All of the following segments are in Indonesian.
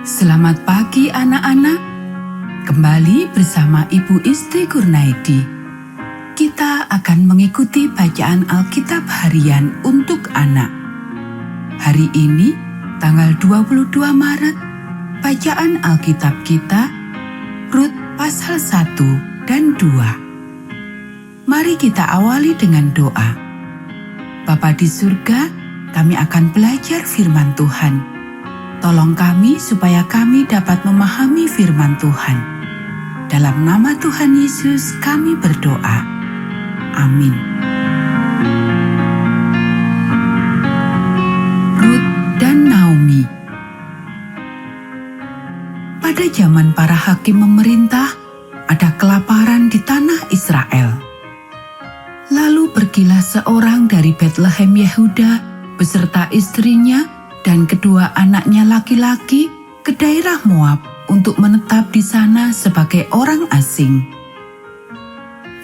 Selamat pagi anak-anak, kembali bersama Ibu Isti Kurnaidi. Kita akan mengikuti bacaan Alkitab harian untuk anak. Hari ini, tanggal 22 Maret, bacaan Alkitab kita, Rut pasal 1 dan 2. Mari kita awali dengan doa. Bapa di surga, kami akan belajar firman Tuhan. Tolong kami supaya kami dapat memahami firman Tuhan. Dalam nama Tuhan Yesus kami berdoa. Amin. Rut dan Naomi. Pada zaman para hakim memerintah, ada kelaparan di tanah Israel. Lalu pergilah seorang dari Betlehem Yehuda beserta istrinya dan kedua anaknya laki-laki ke daerah Moab untuk menetap di sana sebagai orang asing.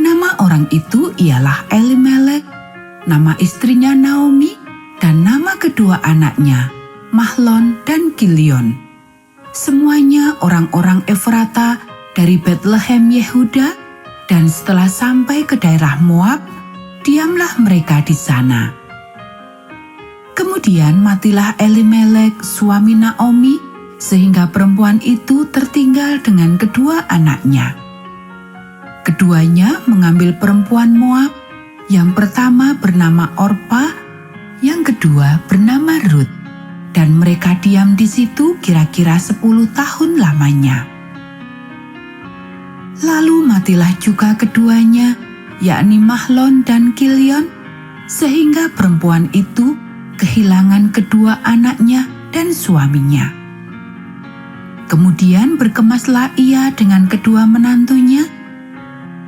Nama orang itu ialah Elimelek, nama istrinya Naomi, dan nama kedua anaknya, Mahlon dan Kilion. Semuanya orang-orang Efrata dari Betlehem Yehuda, dan setelah sampai ke daerah Moab, diamlah mereka di sana. Kemudian matilah Elimelek suami Naomi, sehingga perempuan itu tertinggal dengan kedua anaknya. Keduanya mengambil perempuan Moab, yang pertama bernama Orpa, yang kedua bernama Rut, dan mereka diam di situ kira-kira 10 tahun lamanya. Lalu matilah juga keduanya, yakni Mahlon dan Kilion, sehingga perempuan itu kehilangan kedua anaknya dan suaminya. Kemudian berkemaslah ia dengan kedua menantunya,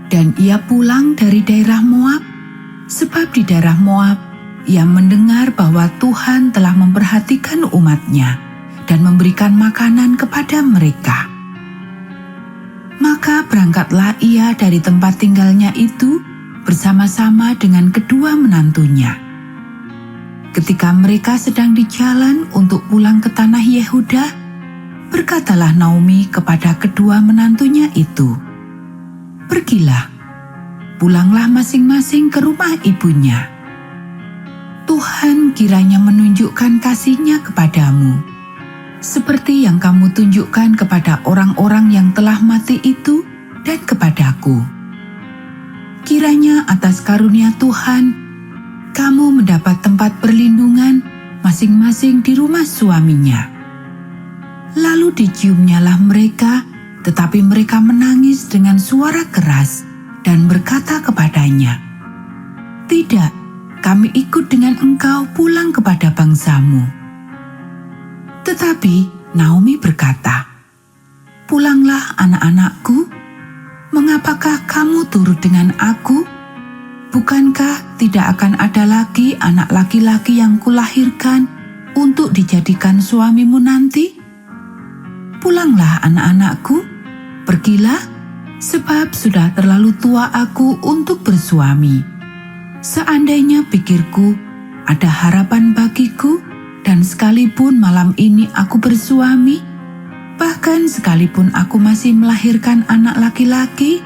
dan ia pulang dari daerah Moab, sebab di daerah Moab ia mendengar bahwa Tuhan telah memperhatikan umatnya dan memberikan makanan kepada mereka. Maka berangkatlah ia dari tempat tinggalnya itu bersama-sama dengan kedua menantunya. Ketika mereka sedang di jalan untuk pulang ke tanah Yehuda, berkatalah Naomi kepada kedua menantunya itu, "Pergilah, pulanglah masing-masing ke rumah ibunya. Tuhan kiranya menunjukkan kasih-Nya kepadamu, seperti yang kamu tunjukkan kepada orang-orang yang telah mati itu dan kepadaku. Kiranya atas karunia Tuhan, kamu mendapat tempat perlindungan masing-masing di rumah suaminya." Lalu diciumnyalah mereka, tetapi mereka menangis dengan suara keras dan berkata kepadanya, "Tidak, kami ikut dengan engkau pulang kepada bangsamu." Tetapi Naomi berkata, "Pulanglah anak-anakku, mengapakah kamu turut dengan aku? Bukankah tidak akan ada lagi anak laki-laki yang kulahirkan untuk dijadikan suamimu nanti? Pulanglah anak-anakku, pergilah, sebab sudah terlalu tua aku untuk bersuami. Seandainya pikirku ada harapan bagiku, dan sekalipun malam ini aku bersuami, bahkan sekalipun aku masih melahirkan anak laki-laki,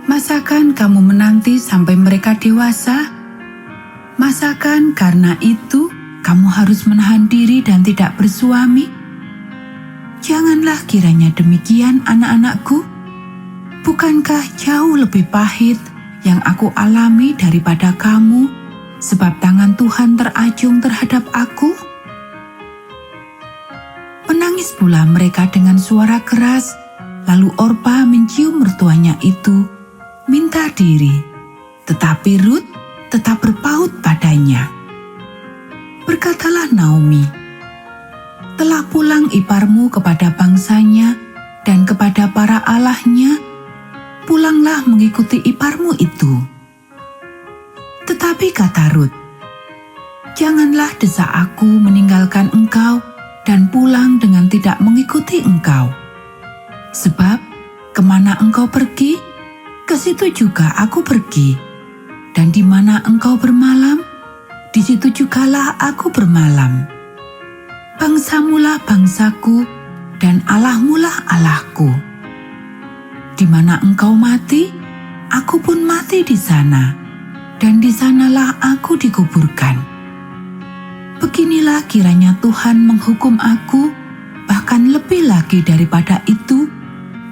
masakan kamu menanti sampai mereka dewasa? Masakan karena itu kamu harus menahan diri dan tidak bersuami? Janganlah kiranya demikian, anak-anakku. Bukankah jauh lebih pahit yang aku alami daripada kamu, sebab tangan Tuhan terajung terhadap aku?" Menangis pula mereka dengan suara keras, lalu Orpa mencium mertuanya itu, minta diri, tetapi Rut tetap berpaut padanya. Berkatalah Naomi, "Telah pulang iparmu kepada bangsanya dan kepada para allahnya, pulanglah mengikuti iparmu itu." Tetapi kata Rut, "Janganlah desak aku meninggalkan engkau dan pulang dengan tidak mengikuti engkau. Sebab kemana engkau pergi, ke situ juga aku pergi, dan di mana engkau bermalam, di situ jugalah aku bermalam. Bangsamulah bangsaku, dan Allahmu-lah Allahku. Di mana engkau mati, aku pun mati di sana, dan di sanalah aku dikuburkan. Beginilah kiranya Tuhan menghukum aku, bahkan lebih lagi daripada itu,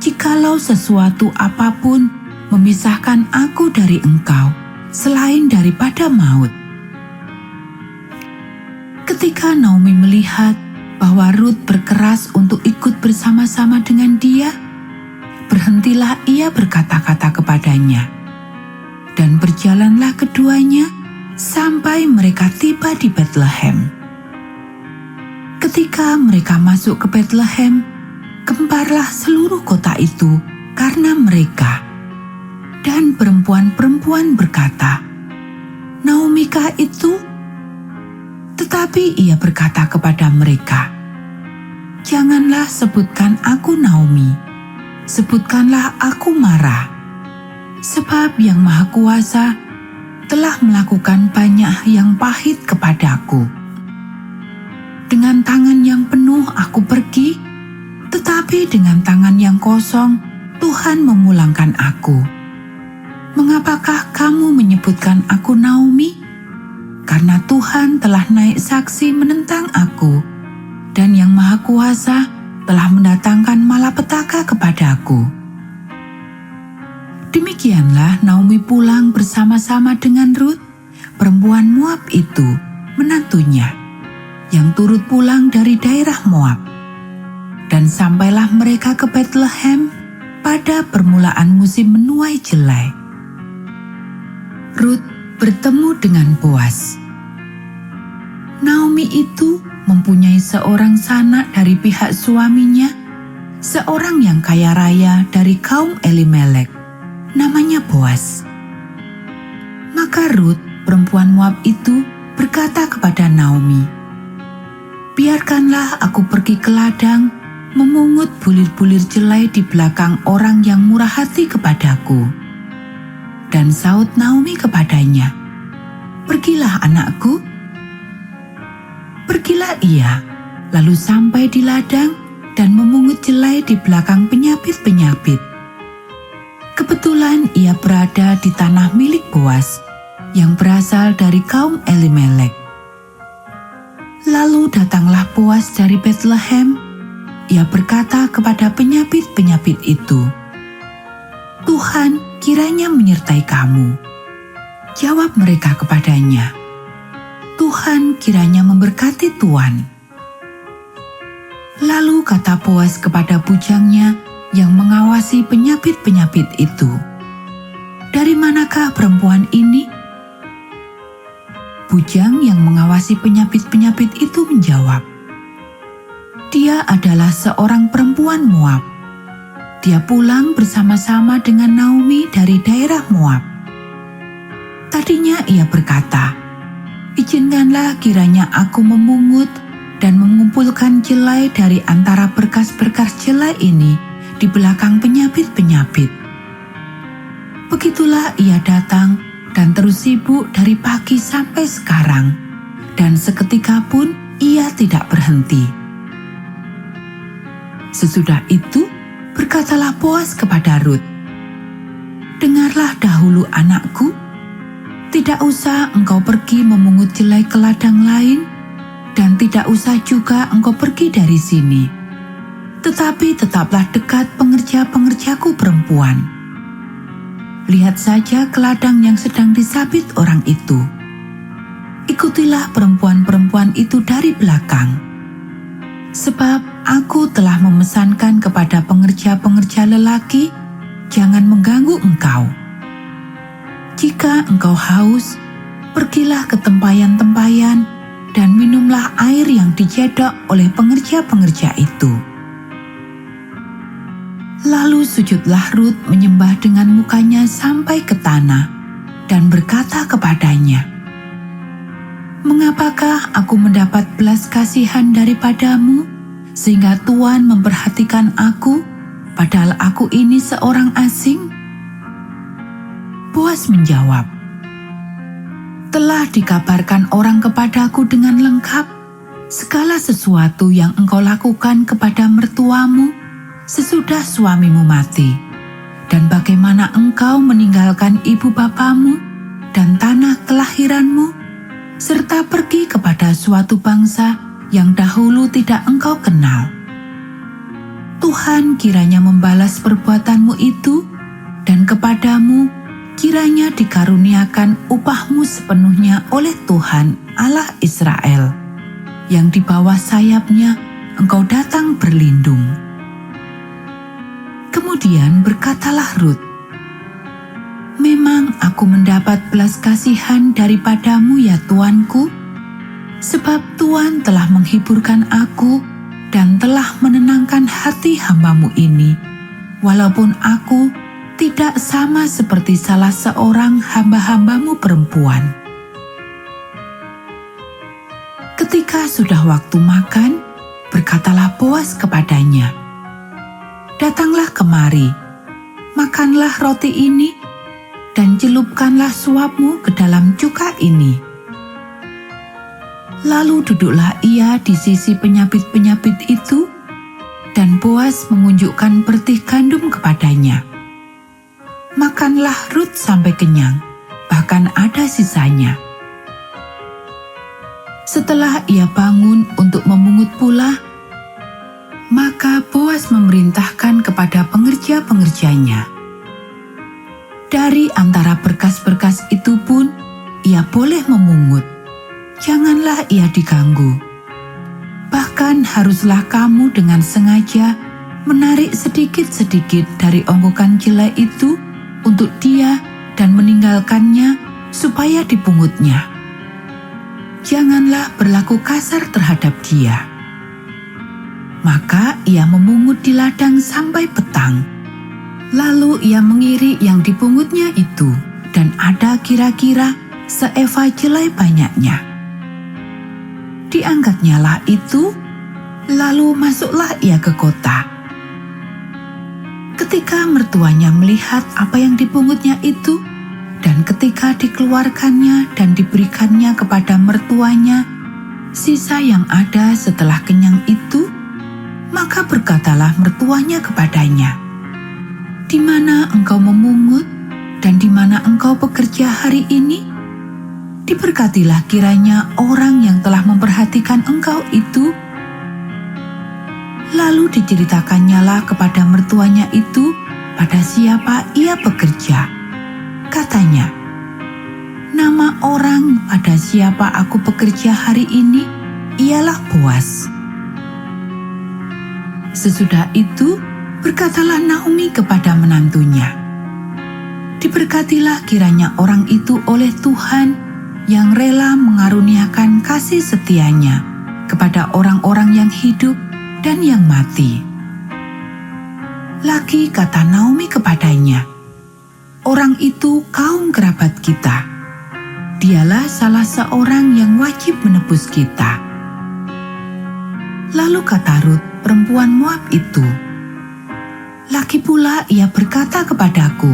jikalau sesuatu apapun memisahkan aku dari engkau, selain daripada maut. Ketika Naomi melihat bahwa Rut berkeras untuk ikut bersama-sama dengan dia, berhentilah ia berkata-kata kepadanya. Dan berjalanlah keduanya sampai mereka tiba di Betlehem. Ketika mereka masuk ke Betlehem, gemparlah seluruh kota itu karena mereka. Dan perempuan-perempuan berkata, "Naomikah itu?" Tetapi ia berkata kepada mereka, "Janganlah sebutkan aku Naomi, sebutkanlah aku Mara, sebab Yang Maha Kuasa telah melakukan banyak yang pahit kepadaku. Dengan tangan yang penuh aku pergi, tetapi dengan tangan yang kosong Tuhan memulangkan aku. Mengapakah kamu menyebutkan aku Naomi? Karena Tuhan telah naik saksi menentang aku, dan Yang Maha Kuasa telah mendatangkan malapetaka kepadaku." Demikianlah Naomi pulang bersama-sama dengan Rut, perempuan Moab itu, menantunya, yang turut pulang dari daerah Moab. Dan sampailah mereka ke Betlehem pada permulaan musim menuai jelai. Rut bertemu dengan Boas. Naomi itu mempunyai seorang sanak dari pihak suaminya, seorang yang kaya raya dari kaum Elimelek, namanya Boas. Maka Rut, perempuan Moab itu, berkata kepada Naomi, "Biarkanlah aku pergi ke ladang, memungut bulir-bulir jelai di belakang orang yang murah hati kepadaku." Dan saut Naomi kepadanya, "Pergilah anakku." Pergilah ia, lalu sampai di ladang dan memungut jelai di belakang penyapit-penyapit. Kebetulan ia berada di tanah milik Boas, yang berasal dari kaum Elimelek. Lalu datanglah Boas dari Betlehem. Ia berkata kepada penyapit-penyapit itu, "Tuhan kiranya menyertai kamu." Jawab mereka kepadanya, "Tuhan kiranya memberkati tuan." Lalu kata Boas kepada bujangnya yang mengawasi penyapit-penyapit itu, "Dari manakah perempuan ini?" Bujang yang mengawasi penyapit-penyapit itu menjawab, "Dia adalah seorang perempuan Moab. Dia pulang bersama-sama dengan Naomi dari daerah Moab." Tadinya ia berkata, "Izinkanlah kiranya aku memungut dan mengumpulkan jelai dari antara berkas-berkas jelai ini di belakang penyapit-penyapit." Begitulah ia datang dan terus sibuk dari pagi sampai sekarang, dan seketika pun ia tidak berhenti. Sesudah itu, berkatalah Boas kepada Rut, "Dengarlah dahulu anakku, tidak usah engkau pergi memungut jelai ke ladang lain, dan tidak usah juga engkau pergi dari sini. Tetapi tetaplah dekat pengerja-pengerjaku perempuan. Lihat saja ke ladang yang sedang disabit orang itu. Ikutilah perempuan-perempuan itu dari belakang. Sebab aku telah memesankan kepada pengerja-pengerja lelaki, jangan mengganggu engkau. Jika engkau haus, pergilah ke tempayan-tempayan dan minumlah air yang dicedok oleh pengerja-pengerja itu." Lalu sujudlah Rut menyembah dengan mukanya sampai ke tanah dan berkata kepadanya, "Mengapakah aku mendapat belas kasihan daripadamu, sehingga Tuhan memperhatikan aku, padahal aku ini seorang asing?" Boas menjawab, "Telah dikabarkan orang kepadaku dengan lengkap segala sesuatu yang engkau lakukan kepada mertuamu sesudah suamimu mati, dan bagaimana engkau meninggalkan ibu bapamu dan tanah kelahiranmu, serta pergi kepada suatu bangsa yang dahulu tidak engkau kenal. Tuhan kiranya membalas perbuatanmu itu, dan kepadamu kiranya dikaruniakan upahmu sepenuhnya oleh Tuhan Allah Israel, yang di bawah sayapnya engkau datang berlindung. Kemudian berkatalah Rut, "Memang aku mendapat belas kasihan daripadamu ya Tuanku, sebab Tuhan telah menghiburkan aku dan telah menenangkan hati hambamu ini, walaupun aku tidak sama seperti salah seorang hamba-hambamu perempuan." Ketika sudah waktu makan, berkatalah Boas kepadanya, "Datanglah kemari, makanlah roti ini, dan celupkanlah suapmu ke dalam cuka ini." Lalu duduklah ia di sisi penyapit-penyapit itu, dan Boas mengunjukkan pertih gandum kepadanya. Makanlah Rut sampai kenyang, bahkan ada sisanya. Setelah ia bangun untuk memungut pula, maka Boas memerintahkan kepada pengerja-pengerjanya. Dari antara berkas-berkas itu pun ia boleh memungut, janganlah ia diganggu. Bahkan haruslah kamu dengan sengaja menarik sedikit-sedikit dari onggokan jelai itu untuk dia dan meninggalkannya supaya dipungutnya. Janganlah berlaku kasar terhadap dia. Maka ia memungut di ladang sampai petang. Lalu ia mengirik yang dipungutnya itu, dan ada kira-kira seeva jelai banyaknya. Diangkatnyalah itu, lalu masuklah ia ke kota. Ketika mertuanya melihat apa yang dipungutnya itu, dan ketika dikeluarkannya dan diberikannya kepada mertuanya sisa yang ada setelah kenyang itu, maka berkatalah mertuanya kepadanya, "Di mana engkau memungut dan di mana engkau bekerja hari ini? Diberkatilah kiranya orang yang telah memperhatikan engkau itu." Lalu diceritakannya kepada mertuanya itu pada siapa ia bekerja. Katanya, "Nama orang pada siapa aku bekerja hari ini ialah Boas." Sesudah itu berkatalah Naomi kepada menantunya, "Diberkatilah kiranya orang itu oleh Tuhan yang rela mengaruniakan kasih setianya kepada orang-orang yang hidup dan yang mati." Lagi kata Naomi kepadanya, "Orang itu kaum kerabat kita. Dialah salah seorang yang wajib menebus kita." Lalu kata Rut, perempuan Moab itu, "Lagi pula ia berkata kepadaku,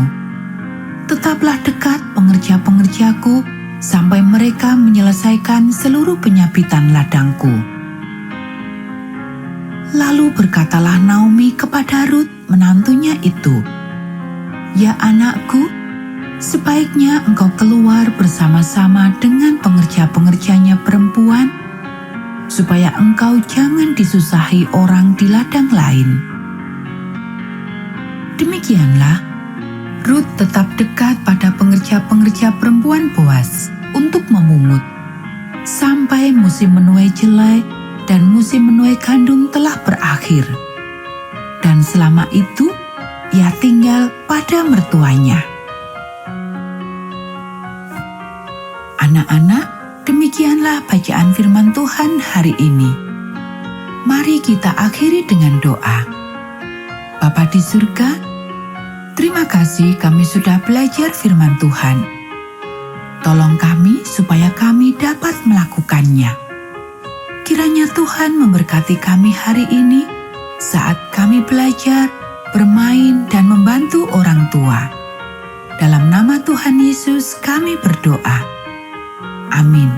'Tetaplah dekat pengerja-pengerjaku sampai mereka menyelesaikan seluruh penyapitan ladangku.'" Lalu berkatalah Naomi kepada Rut, menantunya itu, "Ya anakku, sebaiknya engkau keluar bersama-sama dengan pengerja-pengerjanya perempuan, supaya engkau jangan disusahi orang di ladang lain." Demikianlah, Rut tetap dekat pada pengerja-pengerja perempuan Boas untuk memungut, sampai musim menuai jelai dan musim menuai gandum telah berakhir. Dan selama itu, ia tinggal pada mertuanya. Anak-anak, demikianlah bacaan firman Tuhan hari ini. Mari kita akhiri dengan doa. Bapa di surga, terima kasih kami sudah belajar firman Tuhan. Tolong kami supaya kami dapat melakukannya. Kiranya Tuhan memberkati kami hari ini saat kami belajar, bermain, dan membantu orang tua. Dalam nama Tuhan Yesus kami berdoa. Amin.